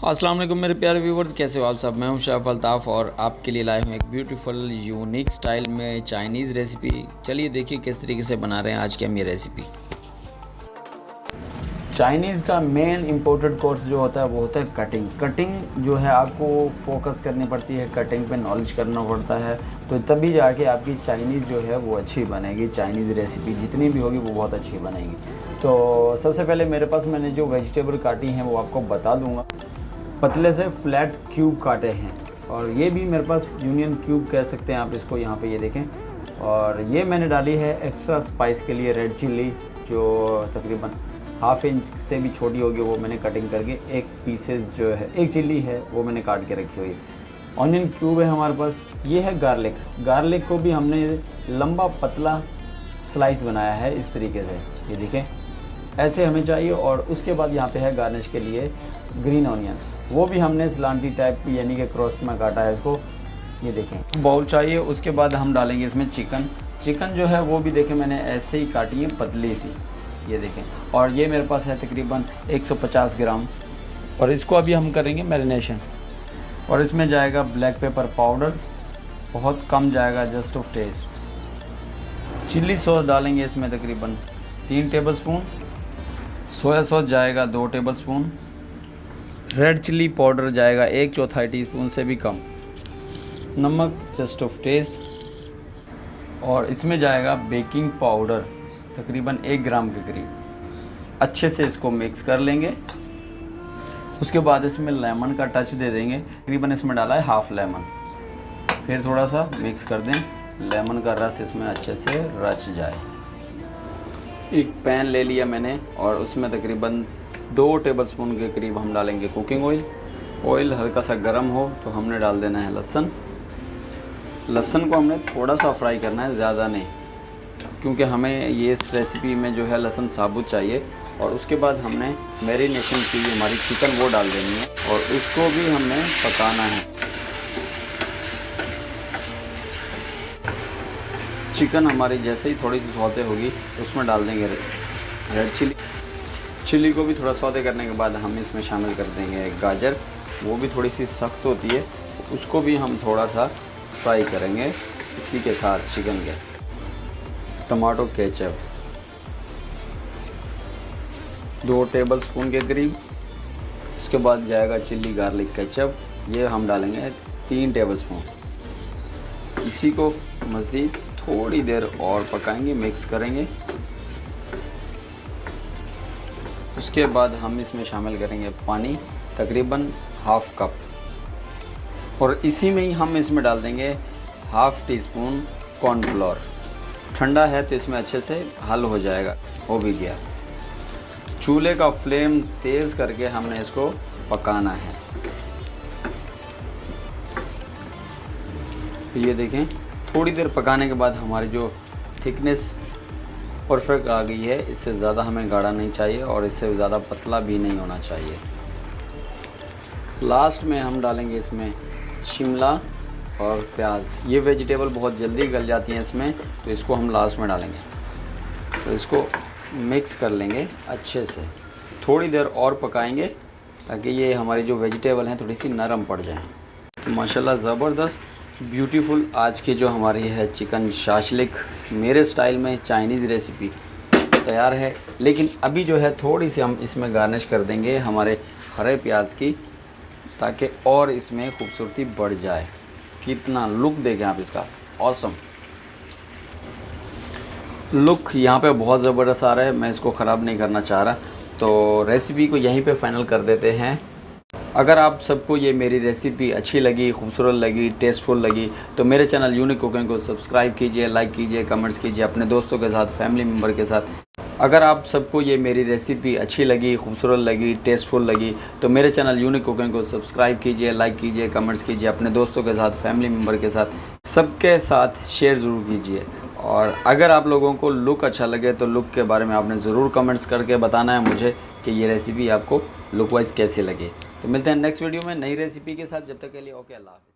अस्सलाम वालेकुम मेरे प्यारे व्यूवर्स, कैसे हो आप सब। मैं हूं शाफ अल्ताफ़ और आपके लिए लाया हूं एक ब्यूटीफुल यूनिक स्टाइल में चाइनीज़ रेसिपी। चलिए देखिए किस तरीके से बना रहे हैं आज की हम ये रेसिपी। चाइनीज़ का मेन इम्पोर्टेड कोर्स जो होता है वो होता है कटिंग। कटिंग जो है आपको फोकस करनी पड़ती है, कटिंग पे नॉलेज करना पड़ता है, तो तभी जाके आपकी चाइनीज़ जो है वो अच्छी बनेगी। चाइनीज़ रेसिपी जितनी भी होगी वो बहुत अच्छी बनेगी। तो सबसे पहले मेरे पास मैंने जो वेजिटेबल काटी हैं वो आपको बता दूँगा। पतले से फ्लैट क्यूब काटे हैं और ये भी मेरे पास यूनियन क्यूब कह सकते हैं आप इसको। यहाँ पे ये देखें। और ये मैंने डाली है एक्स्ट्रा स्पाइस के लिए रेड चिल्ली, जो तकरीबन हाफ इंच से भी छोटी होगी, वो मैंने कटिंग करके एक पीसेस जो है, एक चिल्ली है वो मैंने काट के रखी हुई है। ऑनियन क्यूब है हमारे पास। ये है गार्लिक। गार्लिक को भी हमने लंबा पतला स्लाइस बनाया है इस तरीके से, ये देखें ऐसे हमें चाहिए। और उसके बाद यहाँ पे है गार्निश के लिए ग्रीन ऑनियन, वो भी हमने स्लांटी टाइप यानी कि क्रॉस में काटा है इसको, ये देखें। बाउल चाहिए। उसके बाद हम डालेंगे इसमें चिकन। चिकन जो है वो भी देखें मैंने ऐसे ही काटी है पतली सी, ये देखें। और ये मेरे पास है तकरीबन 150 ग्राम। और इसको अभी हम करेंगे मैरिनेशन। और इसमें जाएगा ब्लैक पेपर पाउडर, बहुत कम जाएगा, just of taste. Chilli sauce डालेंगे इसमें तकरीबन 3 टेबलस्पून। सोया सॉस जाएगा 2 टेबलस्पून। रेड चिल्ली पाउडर जाएगा 1/4 टीस्पून से भी कम। नमक जस्ट ऑफ टेस्ट। और इसमें जाएगा बेकिंग पाउडर तकरीबन 1 ग्राम के करीब। अच्छे से इसको मिक्स कर लेंगे। उसके बाद इसमें लेमन का टच दे देंगे। तकरीबन इसमें डाला है हाफ लेमन। फिर थोड़ा सा मिक्स कर दें, लेमन का रस इसमें अच्छे से रच जाए। एक पैन ले लिया मैंने और उसमें तकरीबन 2 टेबलस्पून के करीब हम डालेंगे कुकिंग ऑयल। ऑयल हल्का सा गर्म हो तो हमने डाल देना है लहसुन। लहसुन को हमने थोड़ा सा फ्राई करना है, ज़्यादा नहीं, क्योंकि हमें ये इस रेसिपी में जो है लहसुन साबुत चाहिए। और उसके बाद हमने मैरिनेशन की हमारी चिकन वो डाल देनी है और उसको भी हमने पकाना है। चिकन हमारी जैसे ही थोड़ी सी सौते होगी उसमें डाल देंगे रेड चिल्ली। चिल्ली को भी थोड़ा सौते करने के बाद हम इसमें शामिल कर देंगे गाजर, वो भी थोड़ी सी सख्त होती है, उसको भी हम थोड़ा सा फ्राई करेंगे इसी के साथ चिकन के। टमाटो केचप 2 टेबलस्पून के करीब। उसके बाद जाएगा चिल्ली गार्लिक केचप, ये हम डालेंगे 3 टेबलस्पून। इसी को मज़ीद थोड़ी देर और पकाएंगे, मिक्स करेंगे। उसके बाद हम इसमें शामिल करेंगे पानी तकरीबन हाफ कप। और इसी में ही हम इसमें डाल देंगे हाफ टी स्पून कॉर्नफ्लोर। ठंडा है तो इसमें अच्छे से हल हो जाएगा, हो भी गया। चूल्हे का फ्लेम तेज़ करके हमने इसको पकाना है। ये देखें, थोड़ी देर पकाने के बाद हमारी जो थिकनेस परफेक्ट आ गई है। इससे ज़्यादा हमें गाढ़ा नहीं चाहिए और इससे ज़्यादा पतला भी नहीं होना चाहिए। लास्ट में हम डालेंगे इसमें शिमला और प्याज। ये वेजिटेबल बहुत जल्दी गल जाती हैं इसमें, तो इसको हम लास्ट में डालेंगे। तो इसको मिक्स कर लेंगे अच्छे से, थोड़ी देर और पकाएंगे ताकि ये हमारी जो वेजिटेबल हैं थोड़ी सी नरम पड़ जाएं। तो माशाल्लाह ज़बरदस्त ब्यूटीफुल आज की जो हमारी है चिकन शाशलिक मेरे स्टाइल में चाइनीज़ रेसिपी तैयार है। लेकिन अभी जो है थोड़ी सी हम इसमें गार्निश कर देंगे हमारे हरे प्याज की, ताकि और इसमें खूबसूरती बढ़ जाए। कितना लुक देखें आप इसका, ऑसम लुक यहाँ पे बहुत ज़बरदस्त आ रहा है। मैं इसको ख़राब नहीं करना चाह रहा, तो रेसिपी को यहीं पे फाइनल कर देते हैं। अगर आप सबको ये मेरी रेसिपी अच्छी लगी, खूबसूरत लगी, टेस्टफुल लगी, तो मेरे चैनल यूनिक कुकिंग को सब्सक्राइब कीजिए, लाइक कीजिए, कमेंट्स कीजिए अपने दोस्तों के साथ, फैमिली मेम्बर के साथ। अगर आप सबको ये मेरी रेसिपी अच्छी लगी, खूबसूरत लगी, टेस्टफुल लगी, तो मेरे चैनल यूनिक कुकिंग को सब्सक्राइब कीजिए, लाइक कीजिए, कमेंट्स कीजिए अपने दोस्तों के साथ, फैमिली मेम्बर के साथ, सबके साथ शेयर ज़रूर कीजिए। और अगर आप लोगों को लुक अच्छा लगे तो लुक के बारे में आपने ज़रूर कमेंट्स करके बताना है मुझे कि ये रेसिपी आपको लुक वाइज कैसी लगी। तो मिलते हैं नेक्स्ट वीडियो में नई रेसिपी के साथ। जब तक के लिए ओके, अल्लाह हाफ़िज़।